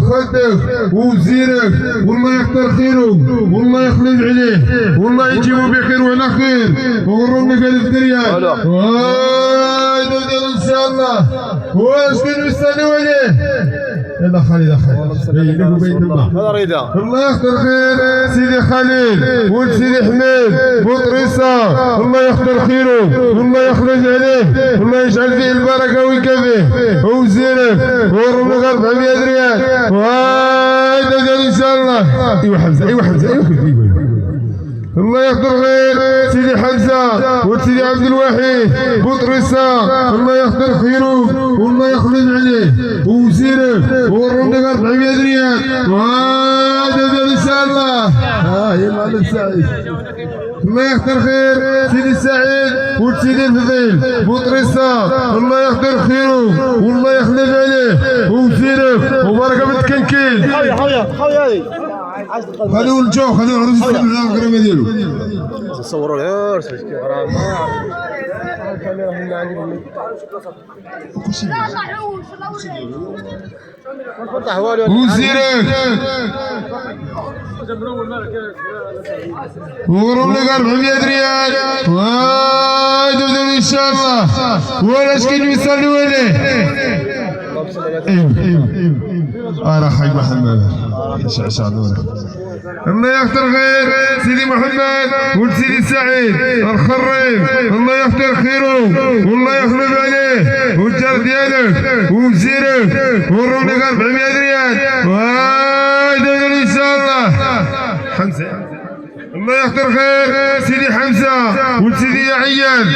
خدك ووزيرك والله يكثر خيره والله يخلف عليه والله يجيبه بخير وعلى خير وغرمنا قال في ريال ان شاء الله واش كانوا يستنوا عليه يلا خالد بينك وبين الله الله يختار خير سيدي خليل ولد سيدي حميد بطريسه الله يختار خيره والله يخلف عليه والله يجعل فيه البركه ويكفيه ووزيرك وغرمنا قال 400 ريال وهذا ان شاء الله ايوا حمزه ايوا الله يقدر غير سيدي حمزه وسيدي عبد الوحيد بطريسه الله يقدر خيره والله يخلد عليه ووزيره وغرمنا قال 400 ريال وهذا ان شاء الله يا معلم سعيد الله يقدر خير سيدي سعيد وسيدي الفضيل بطريسه الله يقدر خيره والله يخلف عليه ووزيره وبركه بنت كنكين خويا خليو الجو خليو العروس الكريمه ديالو تصوروا العرس كيف راه وزيرك وغرمنا قال 400 ريال وهذا ان شاء الله ولا شكون يسالوا عليه ايوه حي محمد شعشع نورك الله يختار خير سيدي محمد ولد سيدي سعيد الخريب الله يختار خيره والله يخلف عليه والجار ديالك ووزيرك والرمل قال 400 ريال وهذا ان شاء الله حمزه الله يختار خير سيدي حمزه ولد سيدي عيان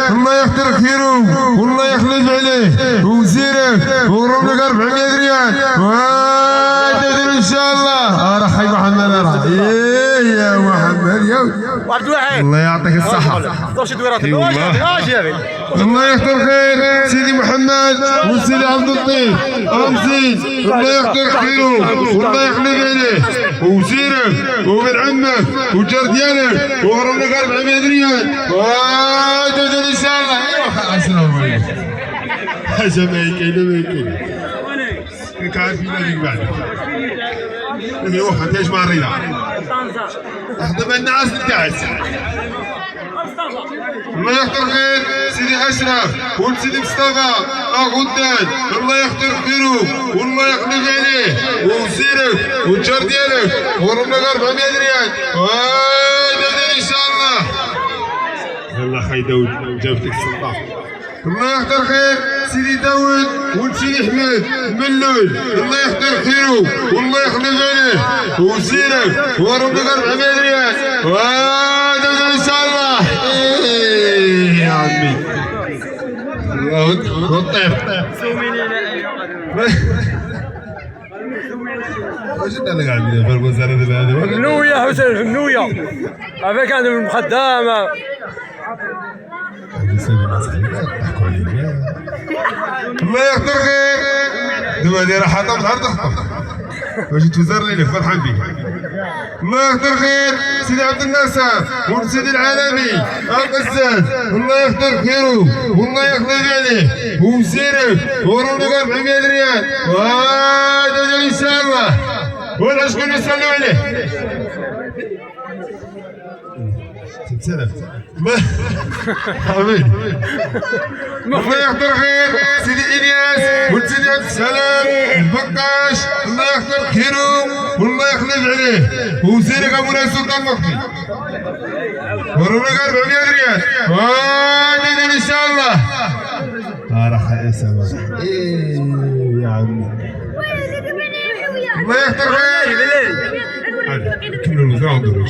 الله يختار خيره والله يخلف عليه ووزيرك والرمل قال 400 ريال وهذا ان شاء الله راح يا محمد راح يا محمد يا عبد الوحيد الله يعطيك الصحة واش دويرات الله يختار خير سيدي محمد وسيدي عبد اللطيف امزين الله يختار خيره والله يخلف عليه ووزيرك وابن عمك والجار ديالك وغرمنا قال 400 ريال وهذا ان شاء الله السلام عليكم حاجة ما يكاين كنت عارفين هذيك بعد اللي هو حتى مع الرضا دابا الناس التعس الله يختار خير سيدي اشرف ولد سيدي مصطفى غداد الله يختار خيره والله يخلف عليه ووزيرك والجار ديالك ورمنا قال 400 ريال وهذا ان شاء الله يلا خي داود جابتك السلطان الله يختار خير سيدي داود ولد سيدي حميد ملول الله يختار خيره والله يخلف عليه ووزيرك ورمنا قال 400 ريال وهذا ان شاء الله يا عمي الله والطير واش انت اللي قاعد في البوزاره هذا النويه حسين النويه هذا كان المخدامه الله يختار خير دابا هذه راه حاطه في الارض تخطف واش توزر لي فرحان بك الله يختار خير سيدي عبد الناصر ولد سيدي العالمي القزاز الله يختار خيره والله يخلف عليه ووزيرك ورونا قال 400 ريال وهذا ان شاء الله ولا شكون يسالوا عليه سلام حبيبي الله يختار خير سيدي الياس ولد سيدي عبد السلام البقاش الله يختار خيره والله يخلف عليه ووزيرك ابونا السلطان مفتي ورونا قال 400 ريال وهذا ان شاء الله راح يا سلام يا عمي الله يختار خير كملوا الوزراء وندوروا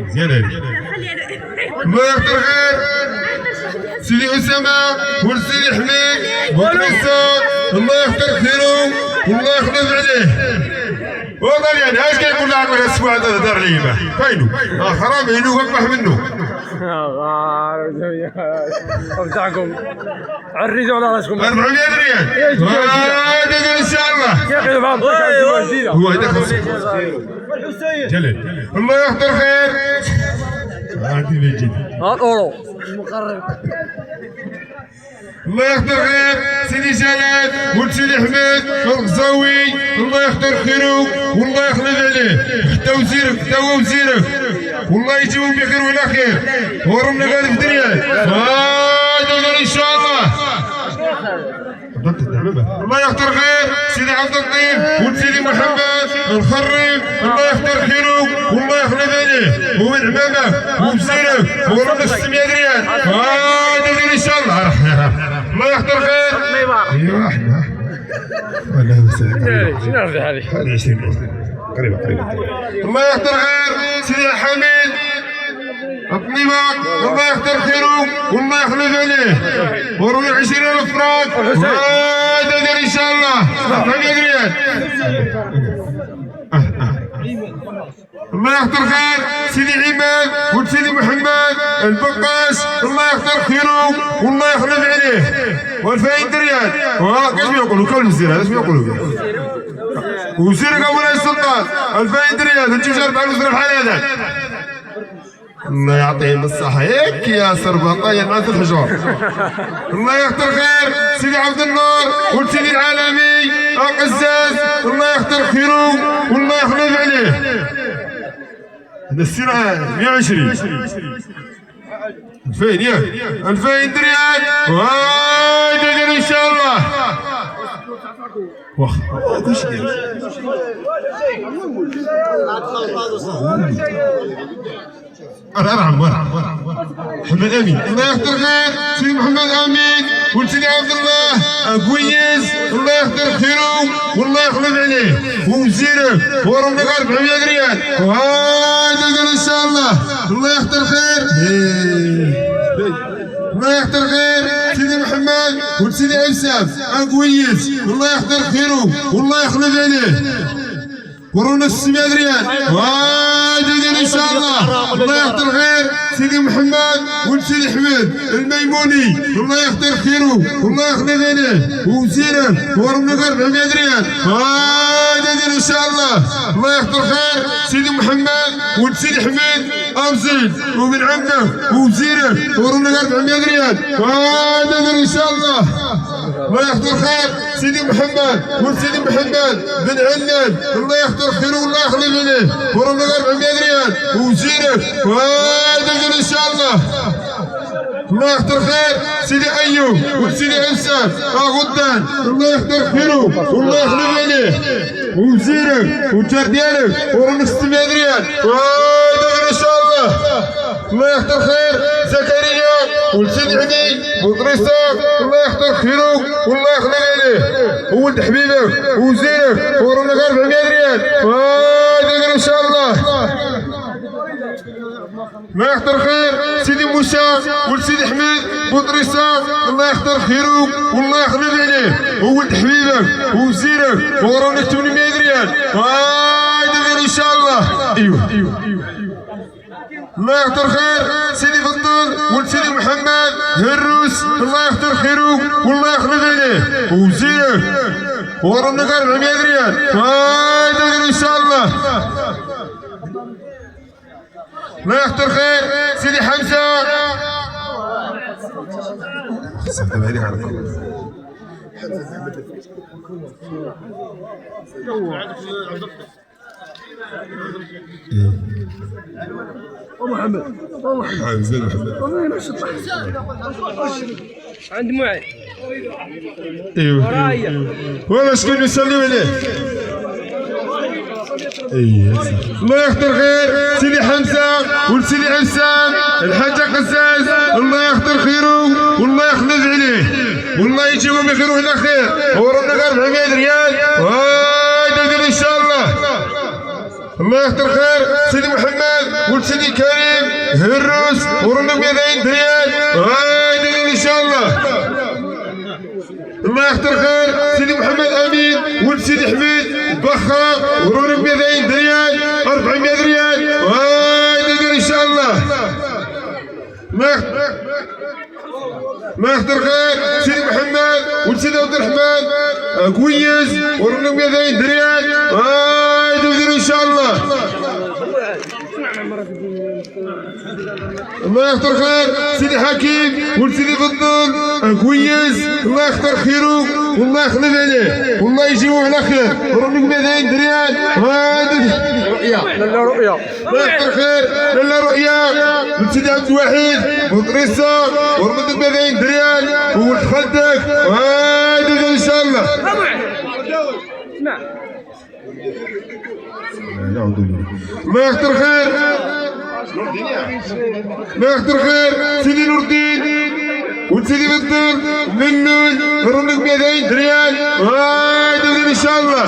زين الله يختار خير سيدي اسامه ولد سيدي حميد بطريسه الله يختار خيره والله يخلف عليه والله يعني اش كيقول لك الاسبوع هذا دار ليبه فينو حرام عينو وقبح منه بتاعكم عريجوا على راسكم 400 ريال هذا ان شاء الله يا اخي فهمت هو هذا جلال الله يختار خير عندي بيجي اورو الله يختار خير سيدي جلال ولد سيدي احمد الغزاوي الله يكثر خيره والله يخلد عليه حتى وزيرك حتى هو وزيرك والله يجيبهم بخير وعلى خير ورمنا غالب الدنيا هذا ان شاء الله الله يكثر خير سيدي عبد اللطيف ولد سيدي محمد الخريب الله يكثر خيره والله يخلد عليه هو من عمامه وبزيرك ورمنا 600 ريال هذا ان شاء الله الله يكثر خير ايوه احنا والله مساء شنو هذه؟ هذه 20 قريبة الله يكثر خير سيدي حميد الطليبك الله يكثر خيره والله يخلف عليه وروني 20,000 فرانك هذا ان شاء الله 800 ريال الله يكثر خير سيدي عماد ولد سيدي محمد البقاش الله يكثر خيره والله يخلف عليه و2000 ريال كاش يقولوا كل وزير هذا شنو يقولوا وزيرك مولاي السلطان 2000 ريال انت جارب على الوزير بحال هذا الله يعطيهم الصحة هيك يا سرباطة يا ناس الحجار الله يكثر خير سيدي عبد النور ولد سيدي العالمي القزاز الله يكثر خيره والله يخلف عليه هذا السنة 120 2000 ياك 2000 ريال وهذا ان شاء الله واخ وش ارحم محمد امين الله يكثر خير سيدي محمد امين ولد سيدي عبد الله كويس الله يكثر خيره والله يخلف عليه ومزيرك ورمنا 400 ريال وهذا ان شاء الله الله يكثر خير الله يكثر خير سيدي محمد ولد سيدي عسام كويس الله يكثر خيره والله يخلف عليه ورونا 600 ريال وهذا ان شاء الله الله يكثر خير سيدي محمد ولد سيدي حميد الميموني الله يكثر خيره والله يخلف عليه وزينك ورمنا 400 ريال وهذا ان شاء الله الله يكثر خير سيدي محمد ولد سيدي حميد امزيد ومن عمك وزينك ورمنا 400 ريال وهذا ان شاء الله الله يكثر خير سيدي محمد ولد سيدي محمد بن علان الله يكثر خيره والله يخلف عليه ورمنا 400 ريال وزينك وهذا ان شاء الله الله يكثر خير سيدي ايوب ولد سيدي عسام غدان الله يكثر خيره والله يخلف عليه وزينك والجار ديالك ورمنا 600 ريال وهذا ان شاء الله الله يكثر خير زكريا ولد سيدي عدي بطريسة الله يكثر خيره والله يخلف عليه وولد حبيبك وزينك ورمنا 400 ريال وهذا ان شاء الله الله يكثر خير سيدي موسى ولد سيدي حميد بطريسة الله يكثر خيره والله يخلف عليه وولد حبيبك وزينك ورمنا 800 ريال وهذا ان شاء الله ايوه الله يكثر خير سيدي فضل ولد سيدي محمد هروس الله يكثر خيره والله يخلف عليه وزينك ورمنا 400 ريال هذا ان شاء الله الله يكثر خير سيدي حمزه محمد عند معين ايوه والله شكون يسلم عليه الله يكثر خير سيدي حمزه ولد سيدي عسام الحاج قزاز الله يكثر خيره والله يخلف عليه والله يجيبهم بخير وعلى خير ورمنا 400 ريال وهذا ان شاء الله الله يكثر خير سيدي محمد ولد سيدي كريم هروس ورمنا 200 ريال وهذا ان شاء الله الله يكثر خير سيدي محمد امين ولد سيدي حميد بخا ورمنا 200 ريال 400 ريال وهذا ان شاء الله الله يكثر خير سيدي محمد ولد سيدي عبد الرحمن كويس ورمنا 200 ريال وهذا ان شاء الله الله يكثر خير سيدي حكيم ولد سيدي فضل كويس الله يكثر خيره والله يخلف عليه والله يجيبوه على خير ورونيك 200 دريال رؤيا لا رؤيا الله يكثر خير لاله رؤيا ولد سيدي عبد الوحيد وطريسه ورمضك 200 دريال وولد خالتك وهذا ان شاء الله اسمع الله يكثر خير الله يكثر خير سيدي نور الدين ولد سيدي فضل منون ورونك 200 دريال وهذا ان شاء الله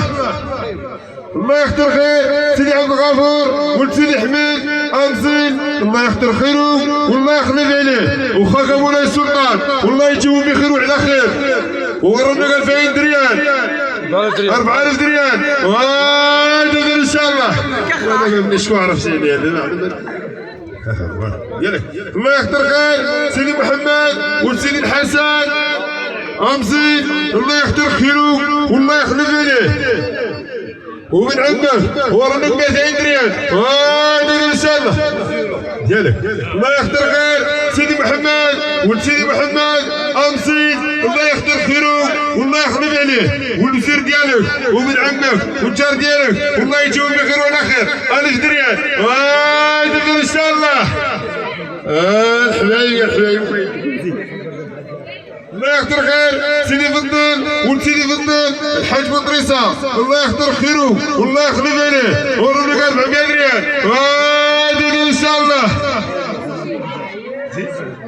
الله يكثر خير سيدي عبد الغفور ولد سيدي حميد أنزل الله يكثر خيره والله يخلف عليه وخاك مولاي السلطان والله يجيبهم بخير وعلى خير وورونا 2000 دريال 4000 دريال وهذا ان شاء الله انا ما شكون عرف سيدي يلك الله يكثر خير سيدي محمد ولد سيدي الحسن أمزي الله يكثر خيره والله يخلف عليه ومن عندك هو رنك 200 دريال وهذا ان شاء الله ديالك الله يكثر خير سيدي محمد ولد سيدي محمد امسي الله يكثر خيره والله يخلف عليه والوزير ديالك ومن عمك والجار ديالك والله يجيبهم بخير وعلى خير 1000 دريال وهذا ان شاء الله الحبايب الحبايب الله يكثر خير سيدي فضل ولد سيدي فضل الحاج بطريسه الله يكثر خيره والله يخلف عليه ورونك 400 ريال وهذا ان شاء الله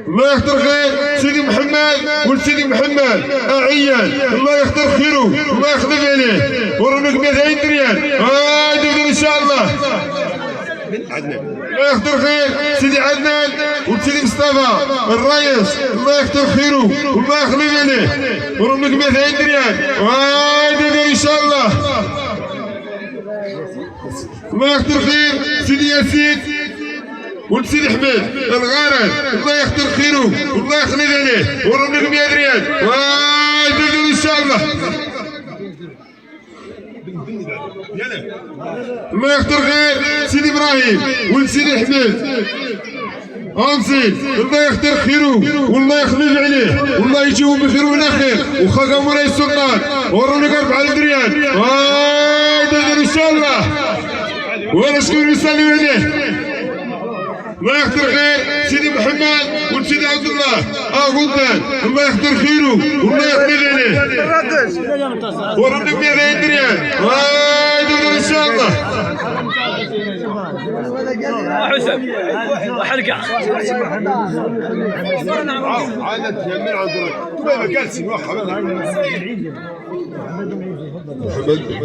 الله يكثر خير سيدي محمد ولد سيدي محمد عيان الله يكثر خيره والله يخلف عليه ورونك 200 ريال وهذا ان شاء الله الله يكثر خير سيدي عدنان ولد سيدي مصطفى الرئيس الله يكثر خيره والله يخلف عليه ورونك 200 ريال وهذا ان شاء الله الله يكثر خير سيدي ياسين ولد سيدي حميد الغارد الله يكثر خيره والله يخلف عليه ورونك 100 ريال وهذا ان شاء الله الله يكثر خير سيدي ابراهيم ولد سيدي حميد امزين الله يكثر خيره والله يخلف عليه والله يجيبهم بخير ولا خير وخاك مولاي السلطان ورونك 4000 دريال وهذا ان شاء الله ولا شكون يسلم عليه الله يكثر خير سيدي محمد ولد سيدي عبد الله غلطان الله يكثر خيره والله يخلف عليه ورونك 200 دريال وهذا ان شاء الله حسن وحلقة عادت يمين عند ما جالسين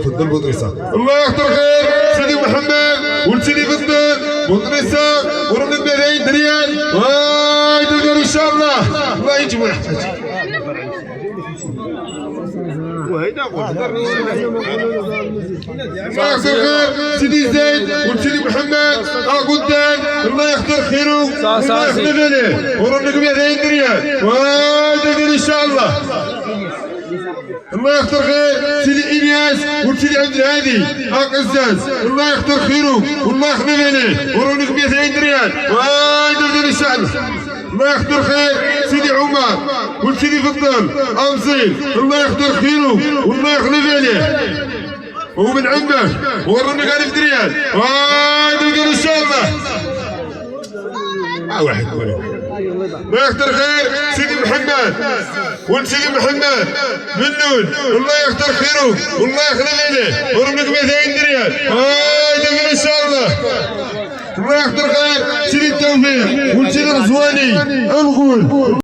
فضل بطريسة الله يكثر خير سيدي محمد ولد سيدي فضل بطريسة ورونك 200 دريال وهذا ان شاء الله الله يجيب ويحتاج وهيدا الله يكثر خير سيدي زيد ولد سيدي محمد قدام الله يكثر خيره والله يخلف عليه ورونك 200 دريال وهذا ان شاء الله الله يكثر خير سيدي الياس ولد سيدي عبد الهادي قزاز الله يكثر خيره والله يخلف عليه ورونك 200 دريال وهذا ان شاء الله الله يكثر خير سيدي عمر ولد سيدي فضل امزين الله يكثر خيره والله يخلف عليه ومن عمك ورونك 1000 دريال وهذا ان شاء الله واحد الله يكثر خير سيدي محمد ولد سيدي محمد منون الله يكثر خيره والله يخلف عليه ورونك 200 دريال هذا ان شاء الله الله يكثر خير سيدي التوفيق ولد سيدي الرزواني الغول